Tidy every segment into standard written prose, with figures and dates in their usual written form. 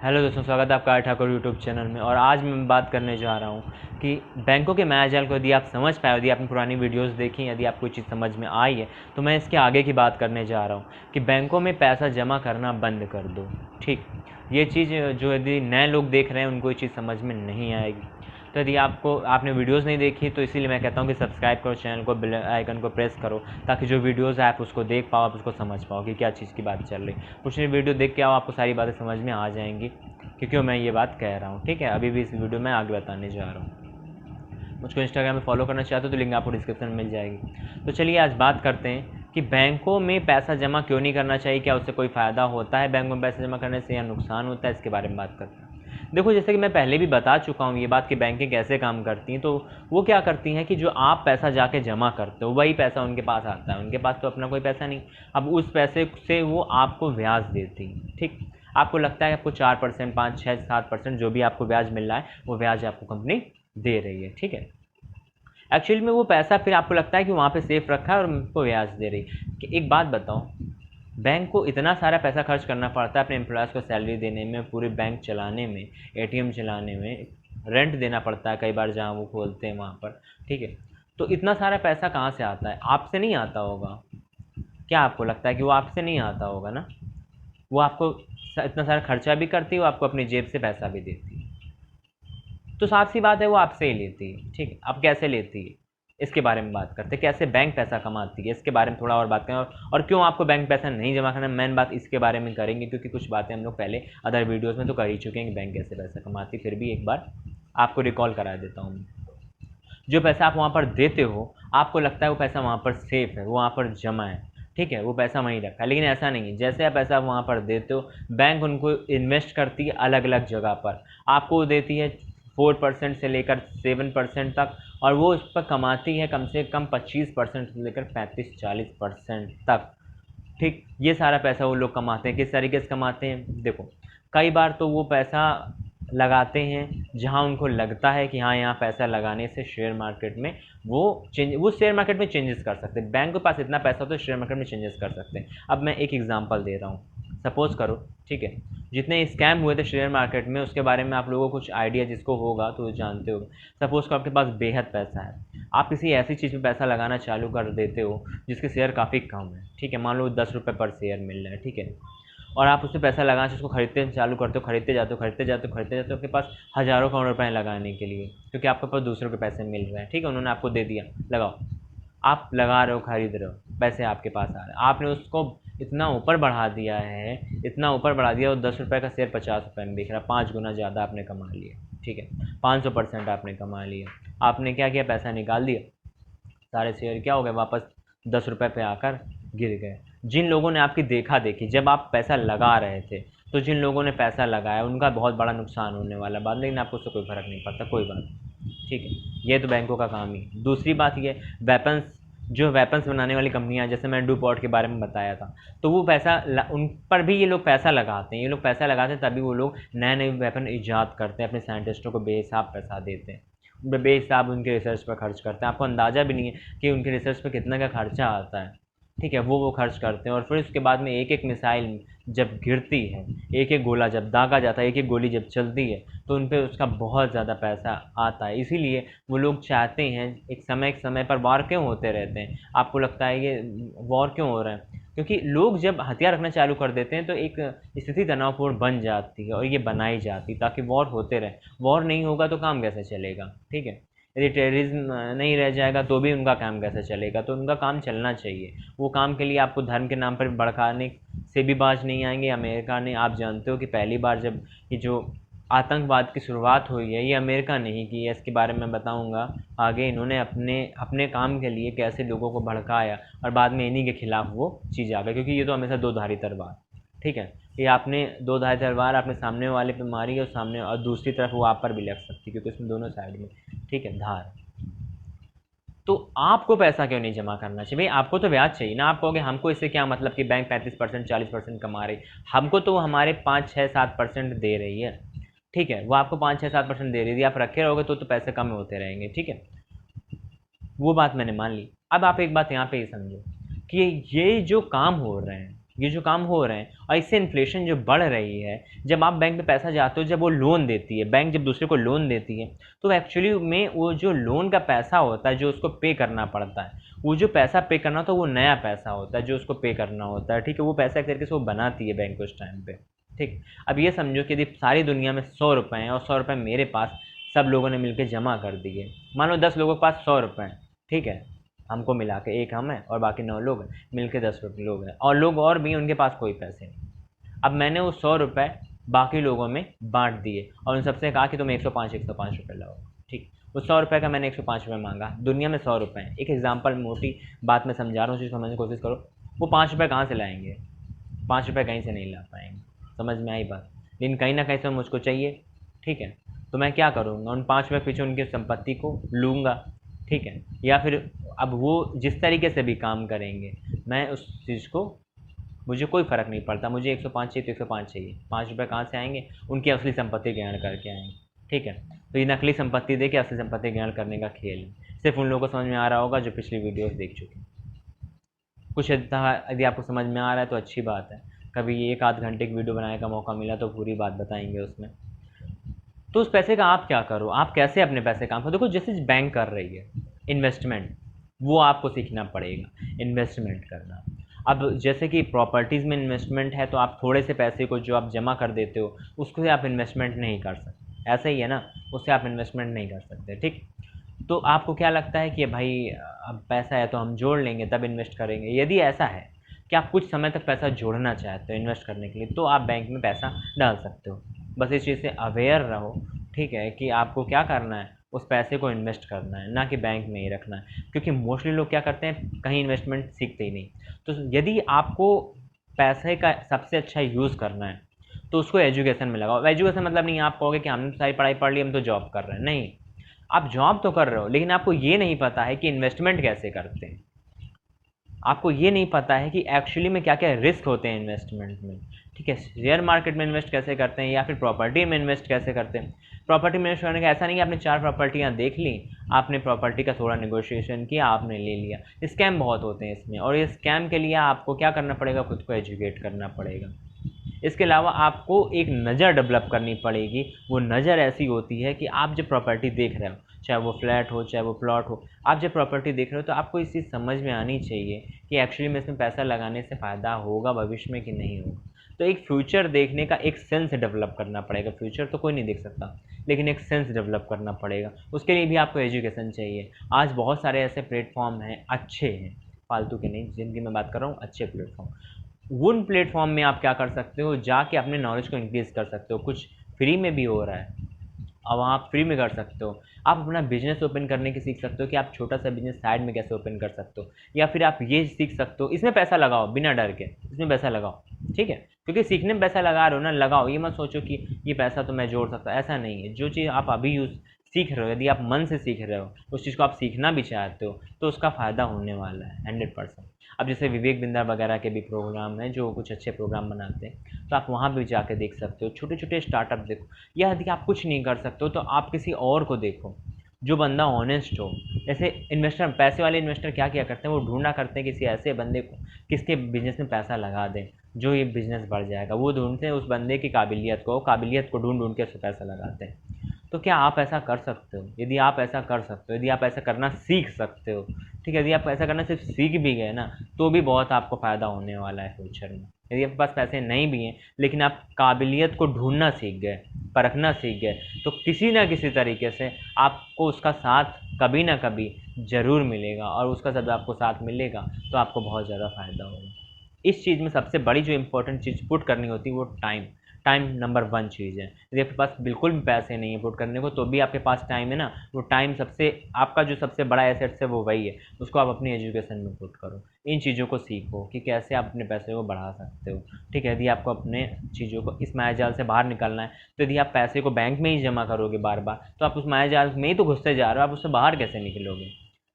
Hello दोस्तों, स्वागत है आपका ठाकुर यूट्यूब चैनल में। और आज मैं बात करने जा रहा हूँ कि बैंकों के मायाजाल को यदि आप समझ पाए, यदि आपने पुरानी वीडियोस देखी, यदि आपको कोई चीज़ समझ में आई है तो मैं इसके आगे की बात करने जा रहा हूँ कि बैंकों में पैसा जमा करना बंद कर दो। ठीक, ये चीज़ जो यदि नए लोग देख रहे हैं उनको ये चीज़ समझ में नहीं आएगी। तो यदि आपने वीडियोस नहीं देखी तो इसीलिए मैं कहता हूँ कि सब्सक्राइब करो चैनल को, बेल आइकन को प्रेस करो, ताकि जो वीडियोस है आप उसको देख पाओ, आप उसको समझ पाओ कि क्या चीज़ की बात चल रही। कुछ नहीं, वीडियो देख के आओ, आपको सारी बातें समझ में आ जाएंगी क्योंकि मैं ये बात कह रहा हूँ। ठीक है, अभी भी इस वीडियो में आगे बताने जा रहा हूँ। मुझको इंस्टाग्राम में फॉलो करना चाहते हो तो लिंक आपको डिस्क्रिप्शन में मिल जाएगी। तो चलिए आज बात करते हैं कि बैंकों में पैसा जमा क्यों नहीं करना चाहिए, क्या उससे कोई फ़ायदा होता है बैंकों में पैसा जमा करने से या नुकसान होता है, इसके बारे में बात करते हैं। देखो, जैसे कि मैं पहले भी बता चुका हूँ ये बात कि बैंकें कैसे काम करती हैं। तो वो क्या करती हैं कि जो आप पैसा जाके जमा करते हो वही पैसा उनके पास आता है। उनके पास तो अपना कोई पैसा नहीं। अब उस पैसे से वो आपको ब्याज देती हैं। ठीक, आपको लगता है आपको 4%, 5, 6, 7% जो भी आपको ब्याज मिल रहा है वो ब्याज आपको कंपनी दे रही है। ठीक है, एक्चुअली में वो पैसा फिर आपको लगता है कि वहाँ पे सेफ रखा है और उनको ब्याज दे रही है। कि एक बात बताओ, बैंक को इतना सारा पैसा खर्च करना पड़ता है अपने एम्प्लॉयज़ को सैलरी देने में, पूरे बैंक चलाने में, एटीएम चलाने में, रेंट देना पड़ता है कई बार जहाँ वो खोलते हैं वहाँ पर। ठीक है, तो इतना सारा पैसा कहाँ से आता है? आपसे नहीं आता होगा। क्या आपको लगता है कि वो आपसे नहीं आता होगा ना? वो आपको इतना सारा खर्चा भी करती है, वो आपको अपनी जेब से पैसा भी देती है। तो साफ सी बात है वो आपसे ही लेती है। ठीक है, अब कैसे लेती है इसके बारे में बात करते हैं। कैसे बैंक पैसा कमाती है इसके बारे में थोड़ा और बात करें। और क्यों आपको बैंक पैसा नहीं जमा करना, मेन बात इसके बारे में करेंगे क्योंकि कुछ बातें हम लोग पहले अदर वीडियोस में तो कर ही चुके हैं कि बैंक कैसे पैसा कमाती है। फिर भी एक बार आपको रिकॉल करा देता हूँ। जो पैसा आप वहाँ पर देते हो, आपको लगता है वो पैसा वहाँ पर सेफ है, वो वहाँ पर जमा है। ठीक है, वो पैसा वहीं रखा है, लेकिन ऐसा नहीं है। जैसे आप पैसा वहाँ पर देते हो, बैंक उनको इन्वेस्ट करती है अलग अलग जगह पर। आपको देती है 4% से लेकर 7% तक, और वो उस पर कमाती है कम से कम 25% से लेकर 35-40% तक। ठीक, ये सारा पैसा वो लोग कमाते हैं। किस तरीके से कमाते हैं देखो, कई बार तो वो पैसा लगाते हैं जहां उनको लगता है कि हाँ, यहाँ पैसा लगाने से शेयर मार्केट में वो शेयर मार्केट में चेंजेस कर सकते हैं। बैंक के पास इतना पैसा होता है, शेयर मार्केट में चेंजेस कर सकते हैं। अब मैं एक एग्जांपल दे रहा हूँ, सपोज करो। ठीक है, जितने स्कैम हुए थे शेयर मार्केट में उसके बारे में आप लोगों को कुछ आइडिया जिसको होगा तो जानते हो। सपोज करो आपके पास बेहद पैसा है, आप किसी ऐसी चीज़ में पैसा लगाना चालू कर देते हो जिसके शेयर काफ़ी कम है। ठीक है, मान लो 10 रुपये पर शेयर मिल रहा है। ठीक है, और आप उसमें पैसा लगाना चाहिए, उसको खरीदते चालू करते हो, खरीदते जाते हो, खरीदते जाते हो, खरीदते जाते हो, आपके पास हज़ारों करोड़ रुपए लगाने के लिए, क्योंकि आपके पास दूसरों के पैसे मिल रहे हैं। ठीक है, उन्होंने आपको दे दिया, लगाओ। आप लगा रहे हो, खरीद रहे हो, पैसे आपके पास आ रहे हैं। आपने उसको इतना ऊपर बढ़ा दिया है, इतना ऊपर बढ़ा दिया, और 10 रुपये का शेयर 50 रुपये में बिक रहा है। 5 गुना ज़्यादा आपने कमा लिया। ठीक है, 500% आपने कमा लिया। आपने क्या किया, पैसा निकाल दिया, सारे शेयर क्या हो गए, वापस 10 रुपये पे आकर गिर गए। जिन लोगों ने आपकी देखा देखी, जब आप पैसा लगा रहे थे तो जिन लोगों ने पैसा लगाया उनका बहुत बड़ा नुकसान होने वाला बात, लेकिन आपको उससे कोई फ़र्क नहीं पड़ता, कोई बात नहीं। ठीक है, ये तो बैंकों का काम ही। दूसरी बात ये, वेपन्स, जो वेपन्स बनाने वाली कंपनियां, जैसे मैं डूपॉट के बारे में बताया था, तो वो पैसा उन पर भी ये लोग पैसा लगाते हैं। ये लोग पैसा लगाते हैं तभी वो लोग नए नए वेपन ईजाद करते हैं, अपने साइंटिस्टों को बेहिसाब पैसा देते हैं, बेहिसाब उनके रिसर्च पर खर्च करते हैं। आपको अंदाज़ा भी नहीं है कि उनके रिसर्च पर कितना का खर्चा आता है। ठीक है, वो खर्च करते हैं, और फिर उसके बाद में एक एक मिसाइल जब गिरती है, एक एक गोला जब दागा जाता है, एक एक गोली जब चलती है, तो उन पर उसका बहुत ज़्यादा पैसा आता है। इसीलिए वो लोग चाहते हैं, एक समय पर वार क्यों होते रहते हैं? आपको लगता है ये वॉर क्यों हो रहा है? क्योंकि लोग जब हथियार रखना चालू कर देते हैं तो एक स्थिति तनावपूर्ण बन जाती है, और ये बनाई जाती ताकि वॉर होते रहे। वॉर नहीं होगा तो काम कैसे चलेगा? ठीक है, यदि टेररिज्म नहीं रह जाएगा तो भी उनका काम कैसे चलेगा? तो उनका काम चलना चाहिए। वो काम के लिए आपको धर्म के नाम पर भड़काने से भी बाज नहीं आएंगे। अमेरिका ने, आप जानते हो कि पहली बार जब ये जो आतंकवाद की शुरुआत हुई है, ये अमेरिका नहीं की है, इसके बारे में बताऊंगा आगे। इन्होंने अपने अपने काम के लिए कैसे लोगों को भड़काया और बाद में इन्हीं के खिलाफ वो चीज़ आ गई, क्योंकि ये तो हमेशा दो धारी तलवार। ठीक है, ये आपने दो धारी तलवार अपने सामने वाले पे मारी है, और सामने और दूसरी तरफ वो आप पर भी लग सकती है, क्योंकि इसमें दोनों साइड में, ठीक है, धार। तो आपको पैसा क्यों नहीं जमा करना चाहिए भाई? आपको तो ब्याज चाहिए ना। आप कहोगे हमको इससे क्या मतलब कि बैंक 35% 40% कमा रही, हमको तो हमारे 5, 6, 7% दे रही है। ठीक है, वो आपको 5, 6, 7% दे रही थी, आप रखे रहोगे तो पैसे कम होते रहेंगे। ठीक है, वो बात मैंने मान ली। अब आप एक बात यहाँ पे ही समझो कि ये जो काम हो रहे हैं, ये जो काम हो रहे हैं, और इससे इन्फ्लेशन जो बढ़ रही है। जब आप बैंक में पैसा जाते हो, जब वो लोन देती है, बैंक जब दूसरे को लोन देती है, तो एक्चुअली में वो जो लोन का पैसा होता है जो उसको पे करना पड़ता है, वो जो पैसा पे करना होता है वो नया पैसा होता है जो उसको पे करना होता है, ठीक है। वो पैसा एक तरीके से वो बनाती है बैंक उस टाइम पे, ठीक। अब ये समझो कि यदि सारी दुनिया में 100 रुपये हैं और 100 रुपये मेरे पास सब लोगों ने मिलकर जमा कर दिए, मान लो 10 लोगों के पास 100 रुपये हैं, ठीक है, हमको मिला के, एक हम हैं और बाकी 9 लोग हैं, मिलके 10 लोग हैं, और लोग और भी उनके पास कोई पैसे नहीं। अब मैंने वो 100 रुपये बाकी लोगों में बांट दिए और उन सबसे कहा कि तुम 105 रुपये लाओ, ठीक। उस 100 रुपये का मैंने 105 रुपये मांगा, दुनिया में 100 रुपये हैं। एक एग्जाम्पल, मोटी बात मैं समझा रहा हूँ, चीज़ समझने की कोशिश करो। वो 5 रुपये कहाँ से लाएंगे? 5 रुपये कहीं से नहीं ला पाएंगे, समझ में आई बात। लेकिन कहीं ना कहीं से मुझको चाहिए, ठीक है। तो मैं क्या करूँगा, उन 5 रुपये के पीछे उनकी संपत्ति को लूँगा, ठीक है। या फिर अब वो जिस तरीके से भी काम करेंगे, मैं उस चीज़ को, मुझे कोई फ़र्क नहीं पड़ता, मुझे 105 चाहिए तो 105 चाहिए। 5 रुपये कहाँ से आएंगे? उनकी असली संपत्ति ग्रहण करके आएंगे, ठीक है। तो ये नकली संपत्ति दे के असली संपत्ति ग्रहण करने का खेल है। सिर्फ उन लोगों को समझ में आ रहा होगा जो पिछली वीडियोस देख चुके। कुछ यदि आपको समझ में आ रहा है तो अच्छी बात है, कभी एक आध घंटे की वीडियो बनाने का मौका मिला तो पूरी बात बताएंगे उसमें। तो उस पैसे का आप क्या करो, आप कैसे अपने पैसे काम करो। देखो जैसे बैंक कर रही है इन्वेस्टमेंट, वो आपको सीखना पड़ेगा इन्वेस्टमेंट करना। अब जैसे कि प्रॉपर्टीज़ में इन्वेस्टमेंट है, तो आप थोड़े से पैसे को जो आप जमा कर देते हो उसको से आप इन्वेस्टमेंट नहीं कर सकते, ऐसा ही है ना, उससे आप इन्वेस्टमेंट नहीं कर सकते, ठीक। तो आपको क्या लगता है कि भाई अब पैसा है तो हम जोड़ लेंगे तब इन्वेस्ट करेंगे। यदि ऐसा है कि आप कुछ समय तक पैसा जोड़ना चाहते हो इन्वेस्ट करने के लिए, तो आप बैंक में पैसा डाल सकते हो। बस इस चीज़ से अवेयर रहो, ठीक है, कि आपको क्या करना है, उस पैसे को इन्वेस्ट करना है, ना कि बैंक में ही रखना है। क्योंकि मोस्टली लोग क्या करते हैं, कहीं इन्वेस्टमेंट सीखते ही नहीं। तो यदि आपको पैसे का सबसे अच्छा यूज़ करना है तो उसको एजुकेशन में लगाओ। एजुकेशन मतलब नहीं आप कहोगे कि हमने तो सारी पढ़ाई पढ़ ली, हम तो जॉब कर रहे हैं, नहीं। आप जॉब तो कर रहे हो, लेकिन आपको ये नहीं पता है कि इन्वेस्टमेंट कैसे करते हैं। आपको ये नहीं पता है कि एक्चुअली में क्या क्या रिस्क होते हैं इन्वेस्टमेंट में, ठीक है। शेयर मार्केट में इन्वेस्ट कैसे करते हैं, या फिर प्रॉपर्टी में इन्वेस्ट कैसे करते हैं। प्रॉपर्टी में इन्वेस्ट करने का ऐसा नहीं कि आपने 4 प्रॉपर्टियाँ देख ली, आपने प्रॉपर्टी का थोड़ा नेगोशिएशन किया, आपने ले लिया। स्कैम बहुत होते हैं इसमें, और ये स्कैम के लिए आपको क्या करना पड़ेगा, खुद को एजुकेट करना पड़ेगा। इसके अलावा आपको एक नज़र डेवलप करनी पड़ेगी। वो नज़र ऐसी होती है कि आप जब प्रॉपर्टी देख रहे हो, चाहे वो फ्लैट हो चाहे वो प्लॉट हो, आप जब प्रॉपर्टी देख रहे हो तो आपको इस चीज़ समझ में आनी चाहिए कि एक्चुअली में इसमें पैसा लगाने से फ़ायदा होगा भविष्य में कि नहीं होगा। तो एक फ्यूचर देखने का एक सेंस डेवलप करना पड़ेगा। फ्यूचर तो कोई नहीं देख सकता, लेकिन एक सेंस डेवलप करना पड़ेगा। उसके लिए भी आपको एजुकेशन चाहिए। आज बहुत सारे ऐसे प्लेटफॉर्म हैं, अच्छे हैं, फालतू के नहीं, जिनकी मैं बात कर रहा हूँ, अच्छे प्लेटफॉर्म। उन प्लेटफॉर्म में आप क्या कर सकते हो, जाके अपने नॉलेज को इंक्रीज़ कर सकते हो। कुछ फ्री में भी हो रहा है, अब आप फ्री में कर सकते हो। आप अपना बिजनेस ओपन करने की सीख सकते हो कि आप छोटा सा बिजनेस साइड में कैसे ओपन कर सकते हो। या फिर आप ये सीख सकते हो, इसमें पैसा लगाओ बिना डर के, इसमें पैसा लगाओ, ठीक है। क्योंकि सीखने में पैसा लगा रहे हो ना, लगाओ। ये मत सोचो कि ये पैसा तो मैं जोड़ सकता, ऐसा नहीं है। जो चीज़ आप अभी सीख रहे हो, यदि आप मन से सीख रहे हो, उस चीज़ को आप सीखना भी चाहते हो, तो उसका फ़ायदा होने वाला है 100%। अब जैसे विवेक बिंदा वगैरह के भी प्रोग्राम हैं जो कुछ अच्छे प्रोग्राम बनाते हैं, तो आप वहाँ भी जाके देख सकते हो। छोटे छोटे स्टार्टअप देखो, या यदि आप कुछ नहीं कर सकते हो तो आप किसी और को देखो जो बंदा ऑनेस्ट हो। जैसे इन्वेस्टर, पैसे वाले इन्वेस्टर क्या किया करते हैं, वो ढूंढा करते हैं किसी ऐसे बंदे को किसके बिजनेस में पैसा लगा दें जो ये बिजनेस बढ़ जाएगा। वो ढूंढते हैं उस बंदे की काबिलियत को ढूंढ ढूंढ के उससे पैसा लगाते हैं। तो क्या आप ऐसा कर सकते हो? यदि आप ऐसा कर सकते हो, यदि आप ऐसा करना सीख सकते हो, ठीक है, यदि आप ऐसा करना सिर्फ सीख भी गए ना, तो भी बहुत आपको फ़ायदा होने वाला है फ्यूचर में। यदि आपके पास पैसे नहीं भी हैं, लेकिन आप काबिलियत को ढूंढना सीख गए, परखना सीख गए, तो किसी ना किसी तरीके से आपको उसका साथ कभी ना कभी ज़रूर मिलेगा। और उसका जब आपको साथ मिलेगा तो आपको बहुत ज़्यादा फ़ायदा होगा। इस चीज़ में सबसे बड़ी जो इम्पोर्टेंट चीज़ पुट करनी होती है वो टाइम। टाइम नंबर 1 चीज़ है। यदि आपके पास बिल्कुल भी पैसे नहीं है पुट करने को, तो भी आपके पास टाइम है ना, वो टाइम सबसे, आपका जो सबसे बड़ा एसेट्स है वो वही है। उसको आप अपनी एजुकेशन में पुट करो, इन चीज़ों को सीखो कि कैसे आप अपने पैसे को बढ़ा सकते हो, ठीक है। यदि आपको अपने चीज़ों को, इस मायाजाल से बाहर निकलना है, तो यदि आप पैसे को बैंक में ही जमा करोगे बार बार, तो आप उस मायाजाल में ही तो घुसते जा रहे हो, आप उससे बाहर कैसे निकलोगे।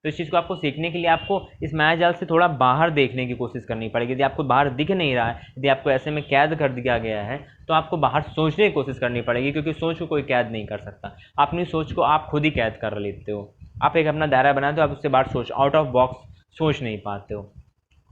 तो इस चीज़ को आपको सीखने के लिए आपको इस मायाजाल से थोड़ा बाहर देखने की कोशिश करनी पड़ेगी। यदि आपको बाहर दिख नहीं रहा है, यदि आपको ऐसे में कैद कर दिया गया है, तो आपको बाहर सोचने की कोशिश करनी पड़ेगी, क्योंकि सोच को कोई कैद नहीं कर सकता। अपनी सोच को आप खुद ही कैद कर लेते हो। आप एक अपना दायरा बनाते हो, आप उससे बाहर आउट ऑफ बॉक्स सोच नहीं पाते हो।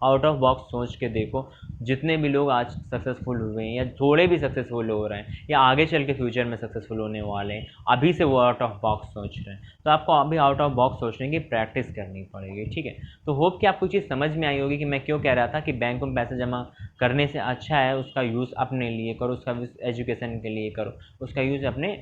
आउट ऑफ बॉक्स सोच के देखो। जितने भी लोग आज सक्सेसफुल हुए हैं या थोड़े भी सक्सेसफुल हो रहे हैं या आगे चल के फ्यूचर में सक्सेसफुल होने वाले हैं, अभी से वो आउट ऑफ बॉक्स सोच रहे हैं। तो आपको अभी आउट ऑफ बॉक्स सोचने की प्रैक्टिस करनी पड़ेगी, ठीक है। तो होप कि आपको चीज़ समझ में आई होगी कि मैं क्यों कह रहा था कि बैंक में पैसे जमा करने से अच्छा है उसका यूज़ अपने लिए करो, उसका एजुकेशन के लिए करो, उसका यूज़ अपने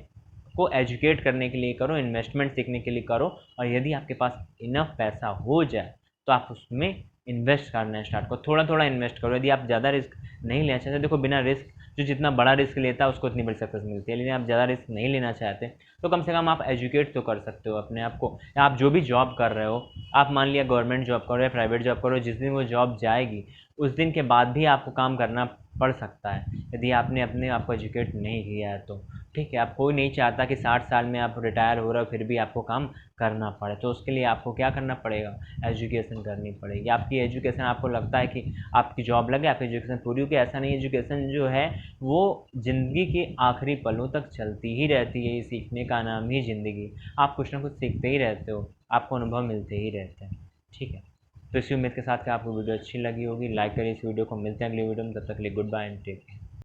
को एजुकेट करने के लिए करो, इन्वेस्टमेंट सीखने के लिए करो। और यदि आपके पास इनफ पैसा हो जाए तो आप उसमें इन्वेस्ट करना स्टार्ट करो, थोड़ा थोड़ा इन्वेस्ट करो। यदि आप ज़्यादा रिस्क नहीं लेना चाहते, देखो बिना रिस्क जो जितना बड़ा रिस्क लेता है उसको उतनी बड़ी सक्सेस मिलती है, लेकिन आप ज़्यादा रिस्क नहीं लेना चाहते तो कम से कम आप एजुकेट तो कर सकते हो अपने आप को। या आप जो भी जॉब कर रहे हो, आप मान लिया गवर्नमेंट जॉब करो या प्राइवेट जॉब करो, जिस दिन वो जॉब जाएगी उस दिन के बाद भी आपको काम करना पड़ सकता है यदि आपने अपने आप को एजुकेट नहीं किया है तो, ठीक है। आप कोई नहीं चाहता कि 60 साल में आप रिटायर हो रहे हो फिर भी आपको काम करना पड़े, तो उसके लिए आपको क्या करना पड़ेगा, एजुकेशन करनी पड़ेगी। आपकी एजुकेशन, आपको लगता है कि आपकी जॉब लगे, आपकी एजुकेशन पूरी होगी, ऐसा नहीं। एजुकेशन जो है वो ज़िंदगी के आखिरी पलों तक चलती ही रहती है, ये सीखने का नाम ही ज़िंदगी। आप कुछ ना कुछ सीखते ही रहते हो, आपको अनुभव मिलते ही रहते हैं, ठीक है। तो इसी उम्मीद के साथ कि आपको वीडियो अच्छी लगी होगी, लाइक करिए इस वीडियो को। मिलते हैं अगली वीडियो में, तब तक के लिए good bye and take care.